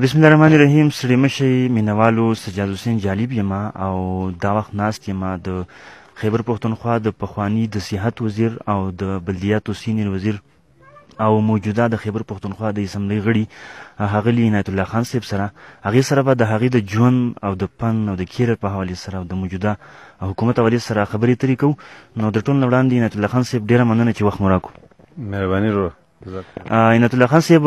بسم الله الرحمن الرحیم. ستړي مشئ مینوالو، سجاد حسین جالب یم او دا وخت ناست یم د خیبر پښتونخوا د پخواني د صحت وزیر او د بلدیاتو سینیر وزیر او موجوده د خیبر پښتونخوا د اسمبلی غړي ښاغلي عنایت الله خان صاحب سره. هغې سره به د هغې د ژوند او د فن او د کیریر په حوالې سره او د موجوده حکومت حوالې سره خبرې اترې کوو. نو د ټول نه وړاندې عنایت الله خان صاحب ډېره مننه چې وخت مو راکړو. مهرباني وروره. عنایت الله خان صاحب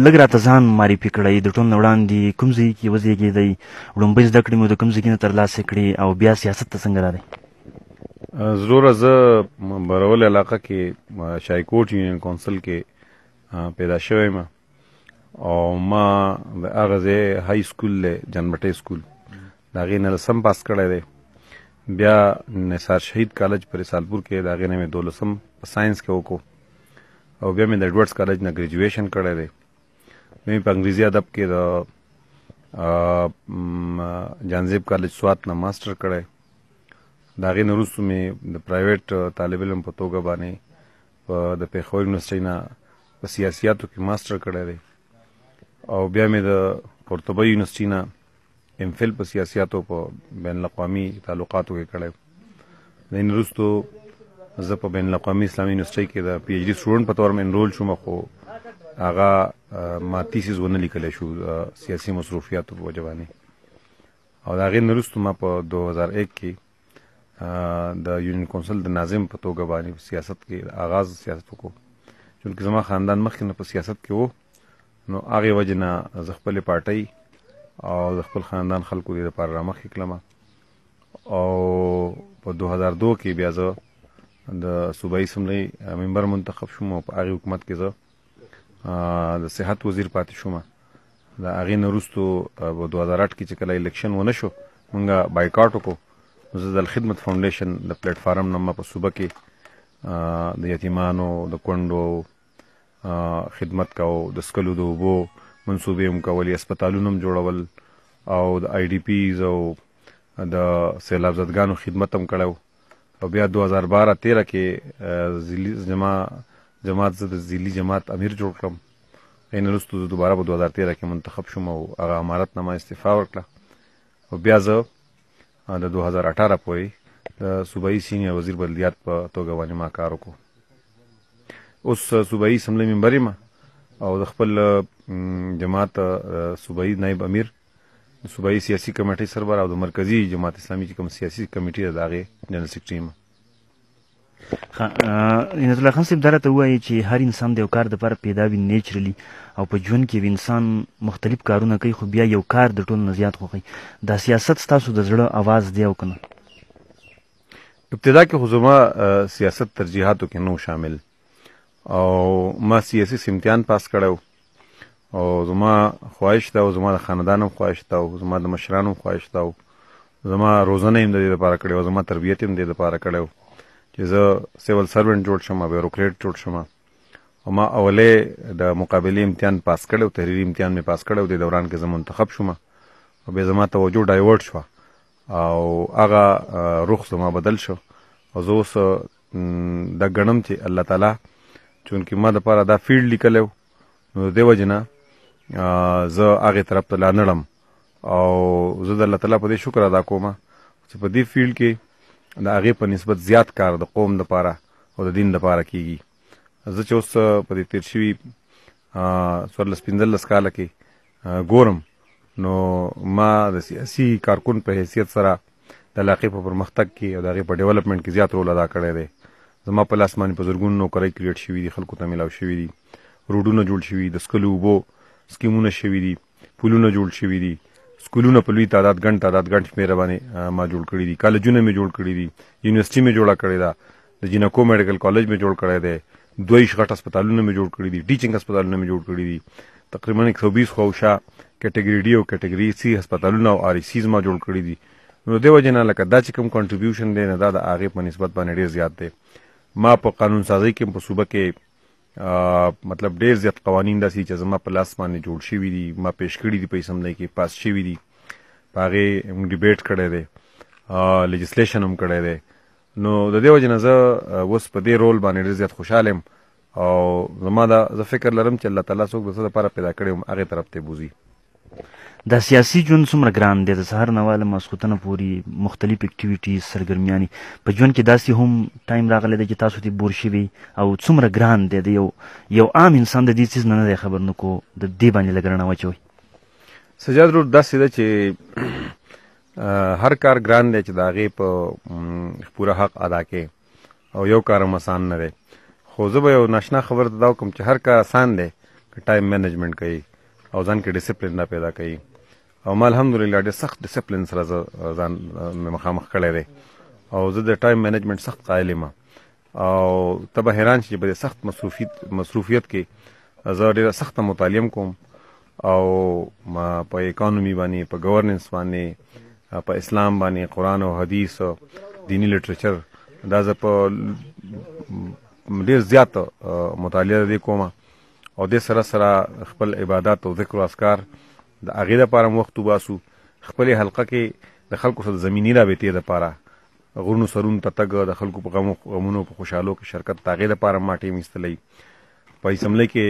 لږ راته ځان معرفي کړئ. د ټول نه وړاندې کوم ځای کې وزېږېدئ، وړومبۍ زده کړې مو د کوم ځای کې نه ترلاسه کړې او بیا سیاست ته څنګه راغی؟ ضروره زه برول علاقه کې شایکوټ یونین کونسل کې پیدا شوی یم او ما د هغه ځای های سکول دی جنبټۍ سکول د هغې نه لسم پاس کړی دی. بیا نثار شهید کالج په رسالپور کې د هغې نه مې 12 په ساینس کې وکړو او بیا مې د ایډورډز کالج نه ګریجویشن کړی دی. بیا مې په انګریزي ادب کې د جانزیب کالج سوات نه ماسټر کړی. د هغې نه وروستو مې د پرایویټ طالب علم په توګه باندې په د پېښور یونیورسټۍ نه په سیاسیاتو کې ماسټر کړی دی او بیا مې د قرطبه یونیورسټۍ نه ام فل په سیاسیاتو په بین الاقوامي تعلقاتو کې کړی. د هغې نه وروستو زه په بین الاقوامي اسلامي یونیورسټۍ کې د پی ایچ ډي سټوډنټ په طور مې انرول شوم، خو هغه ما تیسیس ونه لیکلی شو سیاسي مصروفیاتو په وجه باندې. او د هغې نه وروستو ما په 2001 کې د یونین کونسل د ناظم په توګه باندې سیاست کې آغاز سیاست وکړو. چونکې زما خاندان مخکې نه په سیاست کې و، نو هغې وجې نه زه خپلې پارټۍ او د خپل خاندان خلکو دې دپاره رامخکې کړم. او په 2002 کې بیا زه د صوبایي اسمبلی ممبر منتخب شوم او په هغې حکومت کې زه د صحت وزیر پاتې شوم. د هغې نه وروستو په 2008 کې چې کله الیکشن ونه شو مونږ بایکاټ وکړو. زه د الخدمت فاونډیشن د پلیټ فارم نه ما په صوبه کې د یتیمانو د کونډو خدمت کوو، د څښلو د اوبو منصوبې هم کولې، هسپتالونه هم جوړول او د آی ډي پیز او د سیلاب زدګانو خدمت هم کړی. او بیا 2012-13 کې جماعت زه د ضلعي جماعت امیر جوړ کړم. هغې نه وروستو زه دوباره په 2013 کې منتخب شوم او هغه امارت نه ما استعفا ورکړه. او بیا زه د 2018 پورې د صوبایي سینیر وزیر بلدیات په توګه باندې ما کار وکړو. اوس صوبایي اسمبلی ممبر یم او د خپل جماعت صوبایي نایب امیر، د صوبایي سیاسي کمیټۍ سربر او د مرکزي جماعت اسلامي چې کوم سیاسي کمیټې ده د هغې جنرال سیکرټري یم. عنایت الله خان صاحب دا راته ووایي چې هر انسان د یو کار دپاره پیدا وي نیچرلي او په ژوند کې انسان مختلف کارونه کوي، خو بیا یو کار د ټولو نه زیات خوښوي. دا سیاست ستاسو د زړه اواز دی او که نه؟ ابتدا کې خو زما سیاست ترجیحاتو کې نه شامل او ما سیاسي امتحان پاس کړی او زما خواهش ده او زما د خاندان هم خواهش ده او زما د مشرانو هم خواهش ده او زما روزنه هم د دې دپاره کړې او زما تربیت هم د دې دپاره کړی چې زه سیول سروینټ جوړ شم، بیوروکریټ جوړ شم. او ما اولې د مقابلې امتحان پاس کړی او تحریري امتحان مې پاس کړی او د دوران کې زه منتخب شوم او بیا زما توجه ډایورټ شوه او هغه رخ زما بدل شو او زه اوس دا ګڼم چې الله تعالی چونکې ما دپاره دا فیلډ لیکلی و نو د دې وجې نه زه هغې طرف ته لا نړم او زه د الله تعالی په دې شکر ادا کوم چې په دې فیلډ کې د هغې په نسبت زیات کار د قوم دپاره او د دین دپاره کیږي. زه چې اوس په دې تیر شوي 14-15 کاله کې ګورم نو ما د سیاسي کارکون په حیثیت سره د علاقې په پرمختګ کې او د هغې په ډیولپمنټ کې زیات رول ادا کړی دی. زما په لاس باندې په زرګونو نوکرۍ کریټ شوي دي، خلکو ته میلاو شوي دي، روډونه جوړ شوي دي، د څښلو اوبو سکیمونه شوي دي، پلونه جوړ شوي دي، سکولونه په لوی تعداد ګڼ شمېره باندې ما جوړ کړي دي، کالجونه مې جوړ کړي دي، یونیورسټي مې جوړه کړې ده، د جینکو میډیکل کالج مې جوړ کړی دی، 2 غټ هسپتالونه مې جوړ کړي دي، ټیچنګ هسپتالونه مې جوړ کړي دي، تقریبا 120 خواوشا کیټګري ډي او کیټګري سی هسپتالونه او آر ای سیز ما جوړ کړي دي. نو دې وجې نه لکه دا چې کوم کنټریبیوشن دی نه دا د هغې په نسبت باندې ډېر زیات دی. ما په قانون سازۍ کې په صوبه کې مطلب ډېر زیات قوانین داسې چې زما په لاس باندې جوړ شوي دي، ما پیش کړي دي په اسمبلی کې، پاس شوي دي، په هغې موږ ډیبیټ کړی دی، لیجسلیشن هم کړی دی. نو د دې وجې نه زه اوس په دې رول باندې ډېر زیات خوشحاله یم او زما دا زه فکر لرم چې الله تعالی څوک د څه دپاره پیدا کړی وم هغې طرف ته بوځي. دا سیاسي ژوند څومره ګران دی؟ د سهار نه واله ماسخوتنه پورې مختلف اکټیویټیز سرګرمیانې په ژوند کې داسې هم ټایم راغلی دی چې تاسو ترې بور شوي او څومره ګران دی؟ د یو عام انسان د دې څیز نه دی خبر نه کو د دې باندې لږ رڼا واچوئ. سجاد رور داسې ده چې هر کار ګران دی چې د هغې په پوره حق ادا کې او یو کار هم آسان نه دی. خو زه به یو ناشنا خبر ته دا وکړم چې هر کار آسان دی که ټایم مینجمنټ کوي او ځان کې ډسپلین نه پیدا کوي. او ما الحمدلله ډېر سخت ډسپلین سره زه ځان مخامخ کړی دی او زه د ټایم مینجمنټ سخت قایل یم. او ته به حیران شي چې په دې سخت مصروفیت کې زه ډېره سخته مطالعه کوم او په اکانومي باندې، په ګورننس باندې، په اسلام باندې، قرآن او حدیث، دینی لټریچر، دا زه په ډېر زیات مطالعه دې کوم او دې سره سره خپل عبادات او ذکر او اذکار د هغې دپاره هم وخت وباسو. خپلې حلقه کې د خلکو سره د زمیني رابطې دپاره غرونو سرونو ته تګ، د خلکو په غمونو په خوشحالو کې شرکت، د هغې دپاره ما ټیم ایستلی. په اسمبلی کې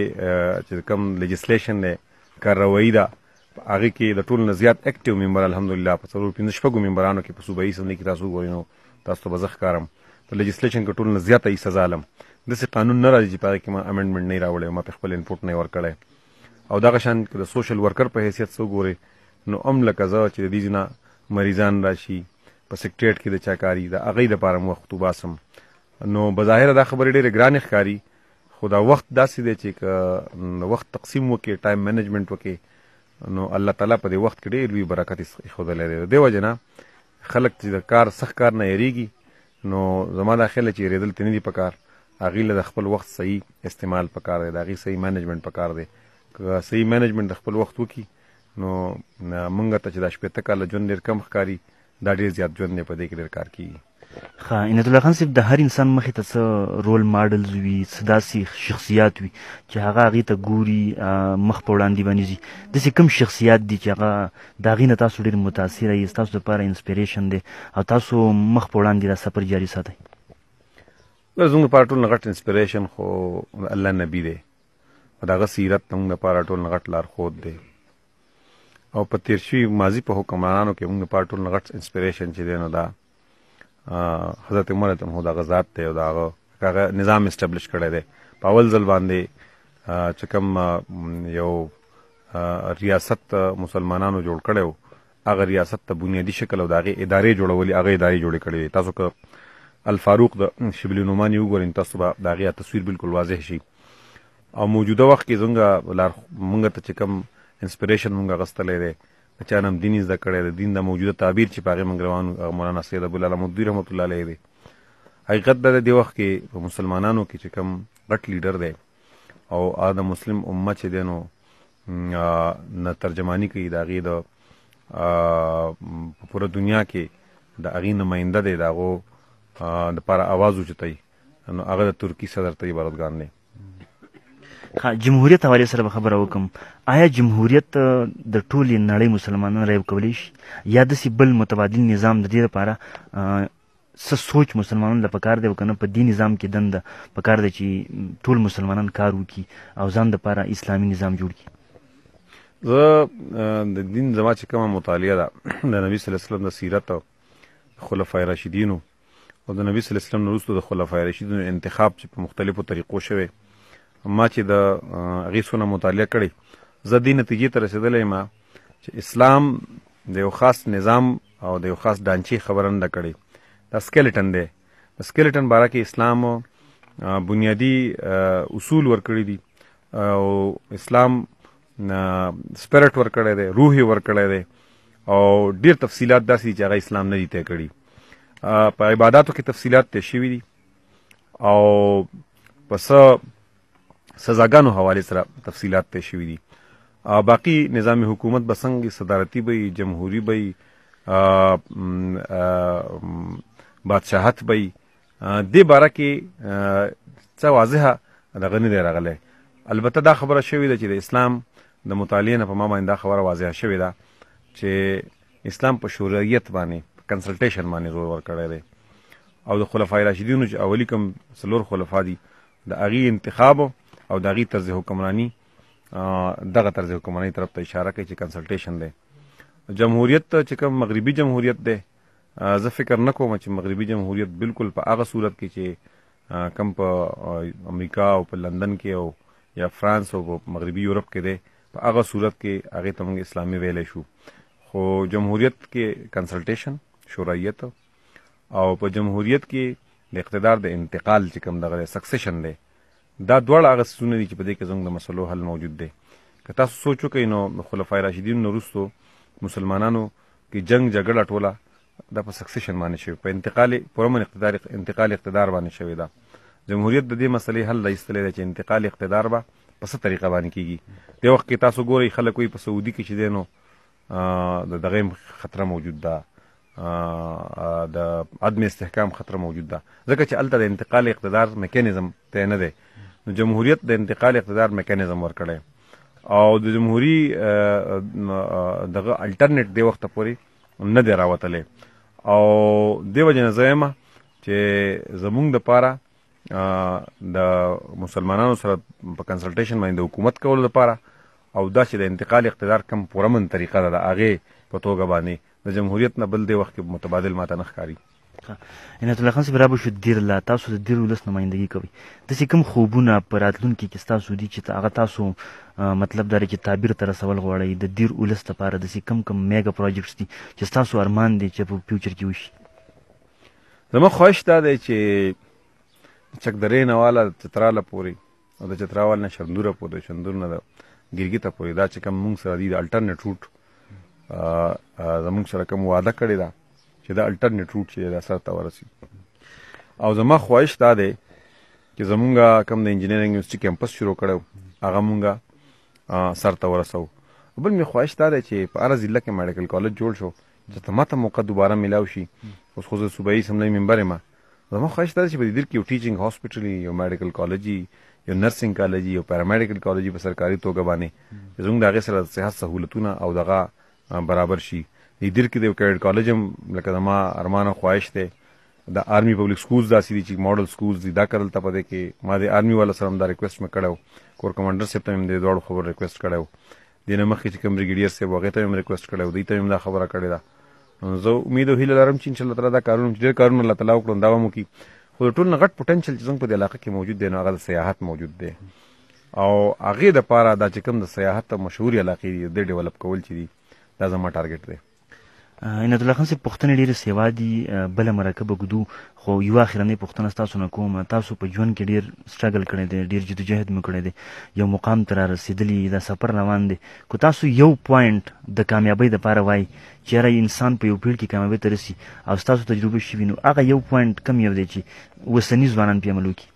چې کوم لیجسلیشن دی، کارروایي ده، هغې کې د ټولو نه زیات اکټیو ممبر الحمدلله په 4-5 ممبرانو کې په صوبایي اسمبلی کې تاسو وګورئ نو تاسو ته به زه ښکارم په لیجسلیشن کې ټولو نه زیاته حصه زه الم. داسې قانون نه راځي چې په هغې کې ما امنډمنټ نه یې راوړی، ما په خپل انپوټ نه یې ورکړی. او دغه شان که د سوشل ورکر په حیثیت څه وګورئ نو هم لکه زه چې د دې ځینه مریضان راشي په سکریټریټ کې د چا کاري د هغې دپاره م وخت وباسم. نو بظاهره دا خبرې ډېرې ګرانې ښکاري، خو دا وخت داسې دی چې که وخت تقسیم وکړې، ټایم مینجمنټ وکړې، نو الله تعالی په دې وخت کې ډېر لوی برکت ایښودلی دی. د دې وجې نه خلک چې د کار سخت کار نه یېرېږي، نو زما دا خیال چې یېرېدل ته نه دي پکار. هغې له د خپل وخت صحیح استعمال پکار دی، د هغې صحیح مینجمنټ پکار دی. که صحیح مینجمنټ د خپل وخت وکړي نو موږ ته چې دا 80 کاله ژوند ډېر کم ښکاري، دا ډېر زیات ژوند دی، په دې کې ډېر کار کېږي. ښه عنایت الله خان صاحب، د هر انسان مخې ته څه رول ماډلز وي، څه داسې شخصیات وي چې هغه هغې ته ګوري، مخ په وړاندې باندې ځي. داسې کوم شخصیات دي چې هغه د هغې نه تاسو ډېر متاثره یې، ستاسو دپاره انسپریشن دی او تاسو مخ په وړاندې دا سفر جاري ساتئ؟ زموږ لپاره ټول نه غټ انسپریشن خو الله نبي دی او د هغه سیرت زموږ لپاره ټول نه غټ لارښود دی. او په تېر شوي ماضي په حکمرانانو کې زموږ لپاره ټول نه غټ انسپریشن چې دی نو دا حضرت عمر رضی الله عنه ذات دی او د هغه نظام اسټبلش کړی دی. په اول ځل باندې چې کوم یو ریاست مسلمانانو جوړ کړی و، هغه ریاست ته بنیادي شکل او د هغې ادارې جوړولي، هغه ادارې جوړې کړې دي. تاسو که الفاروق د شبلی نعماني وګورئ تاسو به د هغې تصویر بالکل واضح شي. او موجوده وخت کې مونږ ته چې کوم انسپریشن مونږ اخیستلی دی، د چا نه هم دین زده کړی د دین د موجوده تعبیر چې په هغې مونږ روان مولانا سید ابوالعلا مودودي رحمت الله علیه دی. حقیقت دا د دې وخت کې په مسلمانانو کې چې کوم غټ لیډر دی او د مسلم امت چې دی نو نه ترجماني کوي د هغې د په پوره دنیا کې د هغې نماینده دی، د هغو دپاره اواز اوچتوي، نو هغه د ترکي صدر طیب اردوګان دی. جمهوریت حوالې سره به خبره وکړم. آیا جمهوریت د ټولې نړۍ مسلمانان رایب کولی شي یا داسې بل متبادل نظام د دې لپاره څه سوچ مسلمانانو له پکار دی او که نه په دې نظام کې دنده پکار دی چې ټول مسلمانان کار وکړي او ځان دپاره اسلامي نظام جوړ کړي؟ زه د دین زما چې کومه مطالعه ده د نبي صلی الله علیه وسلم د سیرت او خلفای راشدینو او د نبي صلی الله علیه وسلم نه وروسته د خلفای راشدینو انتخاب چې په مختلفو طریقو شوی، ما چې د هغې څونه مطالعه کړې، زه دې نتیجې ته رسېدلی یم چې اسلام د یو خاص نظام او د یو خاص ډانچې خبره نه ده کړې. دا سکیلټن دی. د سکیلټن باره کې اسلام بنیادي اصول ورکړي دي او اسلام سپیرټ ورکړی دی، روح یې ورکړی دی او ډېر تفصیلات داسې دي چې هغه اسلام نه دي طی کړي. په عباداتو کې تفصیلات طی شوي دي او په سزاګانو حوالې سره تفصیلات طی شوي دي. باقي نظام حکومت به څنګه صدارتي به وي، جمهوري به وي، بادشاهت به وي، دې باره کې څه واضحه دغه نه دی راغلی. البته دا خبره شوې ده چې د اسلام د مطالعې نه په ما باندې دا خبره واضحه شوې ده چې اسلام په شورویت باندې کنسلټیشن باندې زور ورکړی دی او د خلفای راشدینو چې اولی کوم 4 خلفا دي د هغې انتخاب او د هغې طرز حکمرانی دغه طرز حکمرانی طرف ته اشاره کوي چې کنسلټیشن دی. جمهوریت چې کوم مغربي جمهوریت دی، زه فکر نه کوم چې مغربي جمهوریت بالکل په هغه صورت کې چې کم په امریکا او په لندن کې او یا فرانس او په مغربي یورپ کې دی، په هغه صورت کې هغې ته موږ اسلامي ویلی شو. خو جمهوریت کې کنسلټیشن، شورایت، او په جمهوریت کې د اقتدار د انتقال چې کوم دغه سکسیشن دی، دا دواړه هغه څیزونه دي چې په دې کې زموږ د مسلو حل موجود دی. که تاسو سوچ وکئ نو د خلفای راشدینو نه وروستو مسلمانانو کې جنگ جګړه ټوله دا په سکسیشن باندې شوې، په انتقال اقتدار باندې شوې ده. جمهوریت د دې مسلې حل ایستلی دی چې انتقال اقتدار به په څه طریقه باندې کیږي. دې وخت کې تاسو ګورئ خلک وایي په سعودي کې چې دی نو د دغې خطره موجود ده، د عدم استحکام خطره موجود ده، ځکه چې هلته د انتقال اقتدار میکانیزم ته نه دی. نو جمهوریت د انتقال اقتدار میکانیزم ورکړی او د جمهوري دغه الټرنیټ دې وخته پورې نه دی راوتلی. او دې وجې نه زه یم چې زمونږ دپاره د مسلمانانو سره په کنسلټیشن باندې د حکومت کولو لپاره او دا چې د انتقال اقتدار کم پورمن طریقه ده د هغې په توګه باندې د جمهوریت نه بل دې وخت کې متبادل ماته نه ښکاري. عنایت الله خان صاحب، رابه شو دیر لا تاسو د دیر ولس نمایندګي کوئ، داسې کوم خوبونه په راتلونکي کې ستاسو دي چې هغه تاسو مطلب دا دی چې تعبیر ته رسول غواړئ د دیر ولس لپاره، داسې کوم میګا پروجیکټس دي چې ستاسو ارمان دی چې په فیوچر کې وشي؟ زما خواهش دا دی چې د چکدرې نه واله چتراله پورې او د چتراوال نه شندوره پورې، شندور نه د ګرګي ته پورې، دا چې کوم موږ سره دي د الټرنیټ روټ زموږ سره کوم وعده کړې ده چې دا الټرنیټ روټ چې دا سر ته ورسي. او زما خواهش دا دی چې زمونږ کوم د انجینرینګ یونیورسټي کیمپس شروع کړی هغه مونږ سر ته ورسو. بل مې خواهش دا دی چې په هره ضلع کې میډیکل کالج جوړ شو چې ماته موقع دوباره میلاو شي. اوس خو زه صوبایي اسمبلۍ ممبر یم، زما خواهش دا دی چې په دې دیر کې یو ټیچینګ هاسپټل یو میډیکل کالج یو نرسنګ کالج یو پیرامیډیکل کالج په سرکاري توګه باندې چې زموږ د هغې سره د صحت سهولتونه او دغه برابر شي. دې دیر کې د یو کیډټ کالج هم لکه زما ارمان او خواهش دی. د آرمي پبلک سکولز داسې دي چې ماډل سکولز دي، دا کړل ته په دې کې ما د آرمي والا سره هم دا ریکویسټ مې کړی و، کور کمانډر صاحب ته مې د دواړو خبرو ریکویسټ کړی و، دې نه مخکې چې کوم بریګیډیر صاحب و هغې ته مې ریکویسټ کړی و، دوی ته مې دا خبره کړې ده. زه امید او هیله لرم چې انشاءالله تعالی دا کارونه چې ډېر کارونه الله تعالی وکړو دا به مو کړي. خو د ټول نه غټ پوټنشل چې زموږ په دې علاقه کې موجود دی نو هغه د سیاحت موجود دی او هغې دپاره دا چې کوم د سیاحت مشهورې علاقې دي د ډیولپ کول چې دي دا زما ټارګټ دی. عنایت الله خان صاحب، پوښتنې ډېرې سیوا دي، بله مرکبه ږدو، خو یوه اخرنۍ پوښتنه ستاسو نه کوم. تاسو په ژوند کې ډېر سټرګل کړی دی، ډېر جدوجهد مو کړی دی، یو مقام ته را رسېدلي، دا سفر روان دی. که تاسو یو پوینټ د کامیابۍ دپاره وایي چې یاره انسان په یو پیړ کې کامیابۍ ته رسي او ستاسو تجربه شوي، نو هغه یو پوینټ کم یو دی چې اوسني ځوانان پرې عمل وکړي؟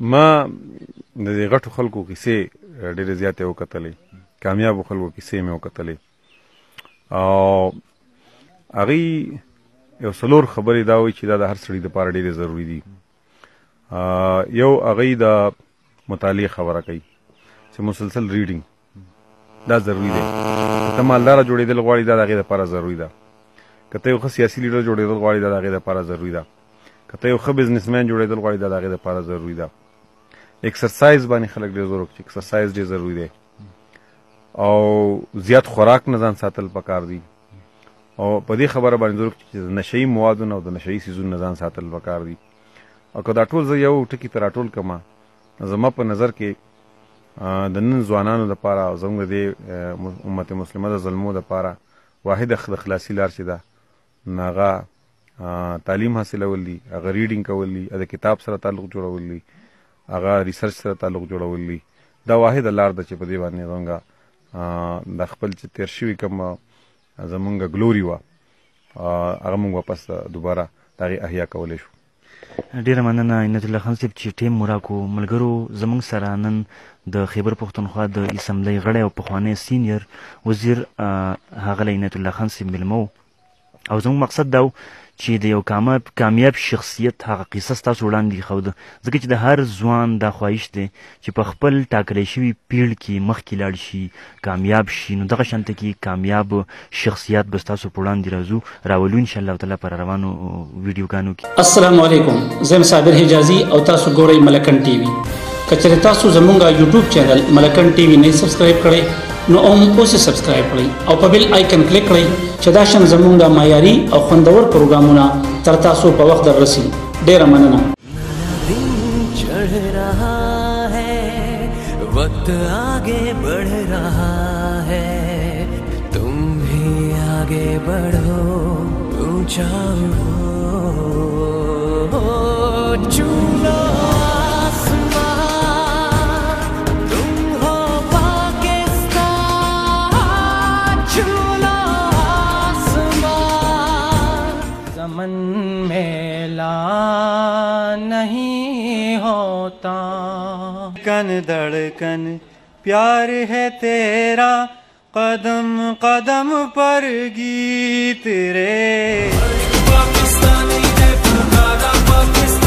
ما د دې غټو خلکو کیسې ډېرې زیاتې وکتلې، کامیابو خلکو کیسې مې وکتلې او هغې یو څلور خبرې دا وایي چې دا د هر سړي دپاره ډېرې ضروري دي. یو هغې د مطالعې خبره کوي چې مسلسل ریډینګ دا ضروري دی. که ته مالداره جوړېدل غواړې دا د هغې دپاره ضروري ده. که ته یو ښه سیاسي لیډر جوړېدل غواړې دا د هغې دپاره ضروري ده. که ته یو ښه بزنسمین جوړېدل غواړې دا د هغې دپاره ضروري ده. ایکسرسایز باندې خلک ډېر زور وکړي، ایکسرسایز ډېر ضروري دی او زیات خوراک نه ځان ساتل پکار دي او په دې خبره باندې زور وکړي چې د نشهیي موادو نه او د نشهیي څیزونو نه ځان ساتل پکار دي. او که دا ټول زه یو ټکي ته راټول کړم، زما په نظر کې د نن ځوانانو دپاره او زموږ د امت مسلمه د ظلمو دپاره واحد د خلاصي لار چې ده نو هغه تعلیم حاصلول دي، هغه ریډینګ کول دي، د کتاب سره تعلق جوړول دي، هغه ریسرچ سره تعلق جوړول دي. دا واحد لار ده چې په دې باندې زموږ د خپل چې تېر شوي کوم زمونږ ګلوري وه هغه مونږ واپس دوباره د هغې احیا کولی شو. ډېره مننه عنایت الله خان صاحب چې ټیم مو راکړو. ملګرو، زموږ سره نن د خیبر پښتونخوا د اسمبلۍ غړی او پخوانی سینیر وزیر ښاغلی عنایت الله خان صاحب میلمه و او زموږ مقصد دا و چې د یو کامیاب شخصیت هغه قصه ستاسو وړاندې ښوده، ځکه چې د هر ځوان دا خواهش دی چې په خپل ټاکلی شوي پیړ کې مخکې لاړ شي، کامیاب شي. نو دغه شانته کې کامیاب شخصیات به ستاسو په وړاندې راولو انشاءالله تعالی پر روانو ویډیوګانو کې. السلام علیکم، زه صابر حجازي او تاسو ګورئ ملکن ټي وي. کچره تاسو زمونږه یوټیوب چینل ملکن ټي وي نه سبسکرایب کړئ نو اوس سبسکرایب کړئ او په بیل آیکن کلیک کړئ چې دا شان زمونږه معیاري او خوندور پروګرامونه تر تاسو په وخت دررسي. ډیره مننه. चढ़ रहा है वक्त आगे बढ़ रहा है, तुम भी आगे बढ़ो ऊंचा चूलो आसमान, तुम हो पाकिस्तान, चूलो आसमान। ज़मन मेला नहीं होता, कन धड़कन प्यार है तेरा, कदम कदम पर गीत रे। पाकिस्तानी है पुकारा पाकिस्तान।